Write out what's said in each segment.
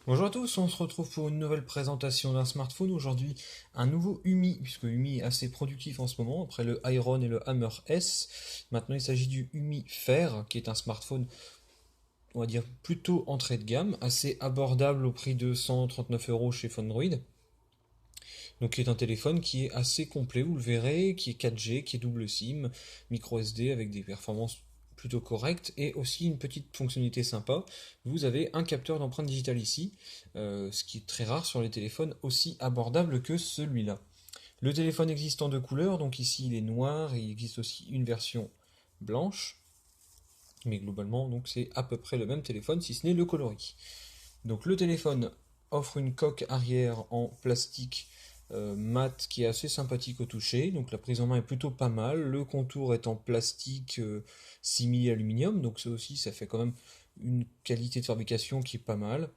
Bonjour à tous, on se retrouve pour une nouvelle présentation d'un smartphone. Aujourd'hui, un nouveau Umi, puisque Umi est assez productif en ce moment, après le Iron et le Hammer S. Maintenant, il s'agit du Umi Fair, qui est un smartphone, on va dire, plutôt entrée de gamme, assez abordable au prix de 139 euros chez Phoneroid. Donc, qui est un téléphone qui est assez complet, vous le verrez, qui est 4G, qui est double SIM, micro SD avec des performances plutôt correctes et aussi une petite fonctionnalité sympa. Vous avez un capteur d'empreinte digitale ici, ce qui est très rare sur les téléphones aussi abordables que celui-là. Le téléphone existe en deux couleurs, donc ici il est noir et il existe aussi une version blanche, mais globalement donc c'est à peu près le même téléphone si ce n'est le coloris. Donc le téléphone offre une coque arrière en plastique mat qui est assez sympathique au toucher. Donc la prise en main est plutôt pas mal. Le contour est en plastique simili-aluminium. Donc ça aussi, ça fait quand même une qualité de fabrication qui est pas mal.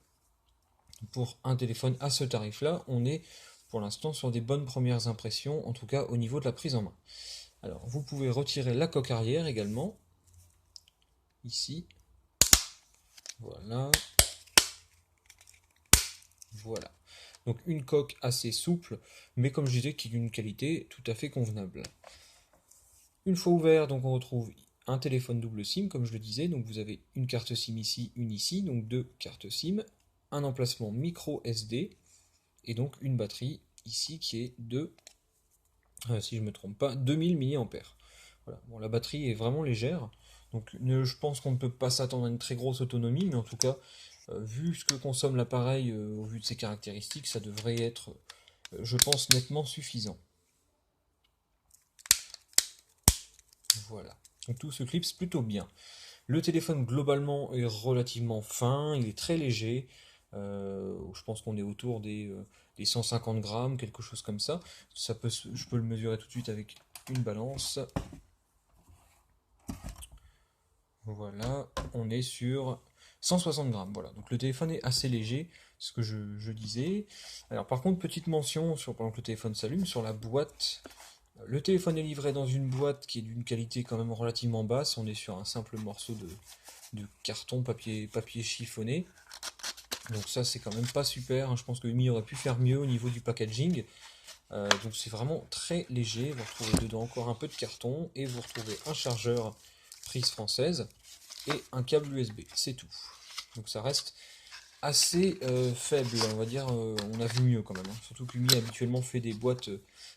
Pour un téléphone à ce tarif-là, on est pour l'instant sur des bonnes premières impressions, en tout cas au niveau de la prise en main. Alors vous pouvez retirer la coque arrière également. Ici. Voilà. Voilà. Donc une coque assez souple, mais comme je disais, qui est d'une qualité tout à fait convenable. Une fois ouvert, donc on retrouve un téléphone double SIM, comme je le disais. Donc vous avez une carte SIM ici, une ici, donc deux cartes SIM, un emplacement micro SD, et donc une batterie ici qui est de, si je ne me trompe pas, 2000 mAh. Voilà. Bon, la batterie est vraiment légère, donc je pense qu'on ne peut pas s'attendre à une très grosse autonomie, mais en tout cas, vu ce que consomme l'appareil au vu de ses caractéristiques, ça devrait être, je pense, nettement suffisant. Voilà. Donc tout se clipse plutôt bien. Le téléphone globalement est relativement fin, il est très léger. Je pense qu'on est autour des 150 grammes, quelque chose comme ça. Je peux le mesurer tout de suite avec une balance. Voilà, on est sur 160 grammes. Voilà, donc le téléphone est assez léger, ce que je disais. Alors par contre, petite mention sur pendant que le téléphone s'allume, sur la boîte. Le téléphone est livré dans une boîte qui est d'une qualité quand même relativement basse. On est sur un simple morceau de carton, papier chiffonné. Donc ça c'est quand même pas super, hein. Je pense que Umi aurait pu faire mieux au niveau du packaging. Donc c'est vraiment très léger. Vous retrouvez dedans encore un peu de carton et vous retrouvez un chargeur prise française et un câble USB. C'est tout. Donc ça reste assez faible, on va dire. On a vu mieux quand même, hein. Surtout qu'Umi habituellement fait des boîtes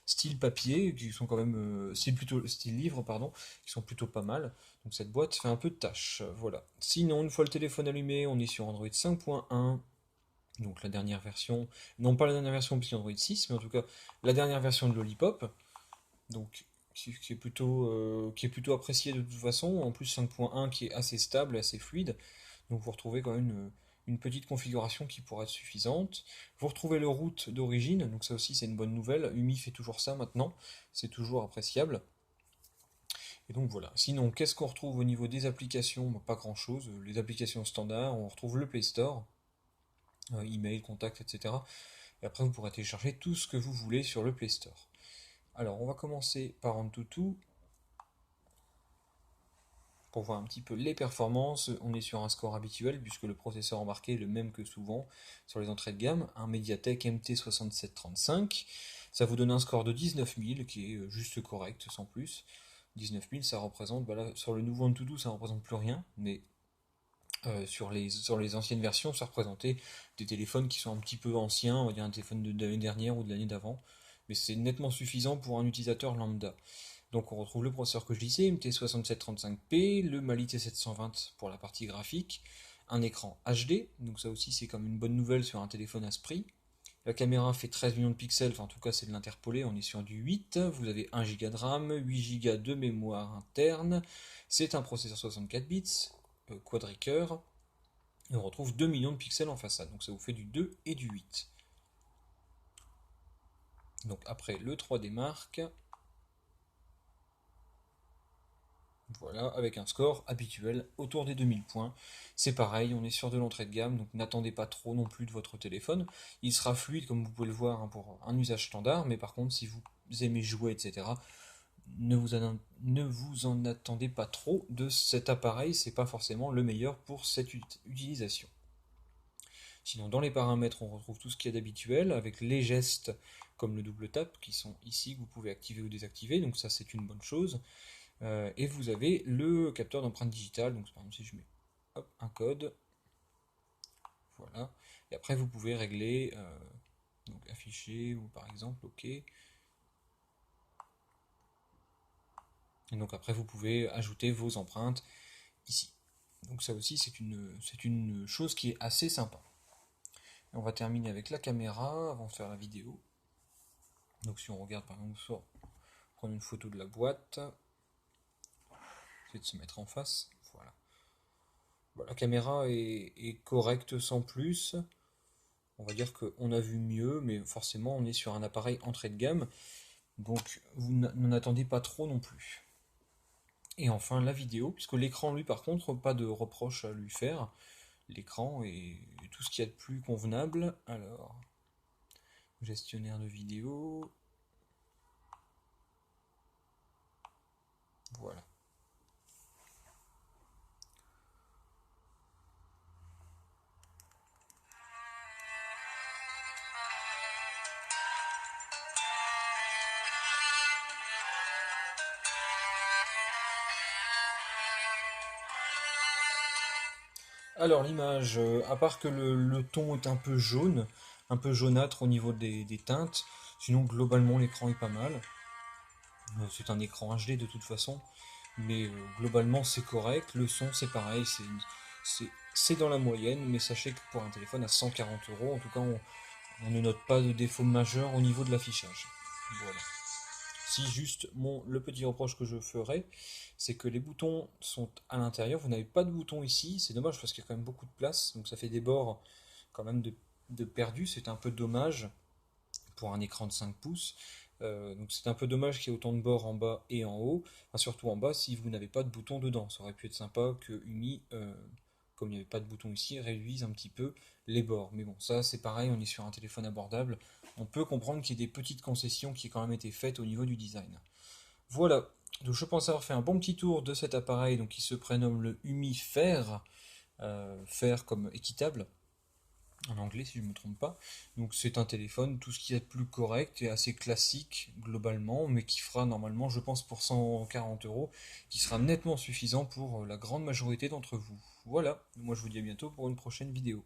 style papier qui sont quand même style plutôt style livre pardon, qui sont plutôt pas mal. Donc cette boîte fait un peu de tâche. Voilà. Sinon, une fois le téléphone allumé, on est sur Android 5.1. Donc la dernière version, non pas la dernière version puisqu'il y a Android 6, mais en tout cas la dernière version de Lollipop, donc qui est plutôt apprécié de toute façon, en plus 5.1 qui est assez stable, assez fluide, donc vous retrouvez quand même une petite configuration qui pourrait être suffisante. Vous retrouvez le route d'origine, donc ça aussi c'est une bonne nouvelle, Umi fait toujours ça maintenant, c'est toujours appréciable. Et donc voilà. Sinon, qu'est-ce qu'on retrouve au niveau des applications? Bah, pas grand-chose. Les applications standards, on retrouve le Play Store, email, contact, etc. Et après, vous pourrez télécharger tout ce que vous voulez sur le Play Store. Alors, on va commencer par AnTuTu pour voir un petit peu les performances. On est sur un score habituel puisque le processeur embarqué est le même que souvent sur les entrées de gamme, un Mediatek MT6735. Ça vous donne un score de 19 000 qui est juste correct, sans plus. 19 000, ça représente, bah là, sur le nouveau AnTuTu, ça ne représente plus rien, mais sur les anciennes versions, ça représentait des téléphones qui sont un petit peu anciens, on va dire un téléphone de l'année dernière ou de l'année d'avant, mais c'est nettement suffisant pour un utilisateur lambda. Donc on retrouve le processeur que je disais, MT6735P, le Mali T720 pour la partie graphique, un écran HD, donc ça aussi c'est comme une bonne nouvelle sur un téléphone à ce prix. La caméra fait 13 millions de pixels, enfin en tout cas c'est de l'interpolé, on est sur du 8, vous avez 1 Go de RAM, 8 Go de mémoire interne, c'est un processeur 64 bits, quadricœur, et on retrouve 2 millions de pixels en façade, donc ça vous fait du 2 et du 8. Donc après le 3D Mark, voilà, avec un score habituel autour des 2000 points. C'est pareil, on est sur de l'entrée de gamme, donc n'attendez pas trop non plus de votre téléphone. Il sera fluide, comme vous pouvez le voir, hein, pour un usage standard, mais par contre, si vous aimez jouer, etc., ne vous en attendez pas trop de cet appareil, c'est pas forcément le meilleur pour cette utilisation. Sinon, dans les paramètres, on retrouve tout ce qu'il y a d'habituel, avec les gestes comme le double tap, qui sont ici, que vous pouvez activer ou désactiver, donc ça c'est une bonne chose. Et vous avez le capteur d'empreinte digitale, donc par exemple si je mets hop, un code, voilà, et après vous pouvez régler, donc afficher, ou par exemple, ok, et donc après vous pouvez ajouter vos empreintes ici. Donc ça aussi c'est une chose qui est assez sympa. Et on va terminer avec la caméra avant de faire la vidéo. Donc si on regarde par exemple, prendre une photo de la boîte, essayer de se mettre en face, voilà. Bon, la caméra est correcte sans plus. On va dire qu'on a vu mieux, mais forcément on est sur un appareil entrée de gamme, donc vous n'en attendez pas trop non plus. Et enfin la vidéo, puisque l'écran lui par contre, pas de reproche à lui faire. L'écran est tout ce qu'il y a de plus convenable. Alors, gestionnaire de vidéo, voilà. Alors l'image, à part que le ton est un peu jaunâtre au niveau des teintes, sinon globalement l'écran est pas mal. C'est un écran HD de toute façon, mais globalement c'est correct. Le son c'est pareil, c'est dans la moyenne, mais sachez que pour un téléphone à 140 euros, en tout cas on ne note pas de défaut majeur au niveau de l'affichage. Voilà. Si juste le petit reproche que je ferais, c'est que les boutons sont à l'intérieur, vous n'avez pas de bouton ici, c'est dommage parce qu'il y a quand même beaucoup de place, donc ça fait des bords quand même de perdu, c'est un peu dommage pour un écran de 5 pouces. Donc c'est un peu dommage qu'il y ait autant de bords en bas et en haut, enfin, surtout en bas si vous n'avez pas de bouton dedans. Ça aurait pu être sympa que Umi, comme il n'y avait pas de bouton ici, réduise un petit peu les bords. Mais bon, ça c'est pareil, on est sur un téléphone abordable. On peut comprendre qu'il y ait des petites concessions qui aient quand même été faites au niveau du design. Voilà, donc je pense avoir fait un bon petit tour de cet appareil donc, qui se prénomme le Umi Fair, Fair comme équitable en anglais si je ne me trompe pas. Donc c'est un téléphone, tout ce qui est de plus correct et assez classique globalement, mais qui fera normalement, je pense pour 140 euros, qui sera nettement suffisant pour la grande majorité d'entre vous. Voilà, moi je vous dis à bientôt pour une prochaine vidéo.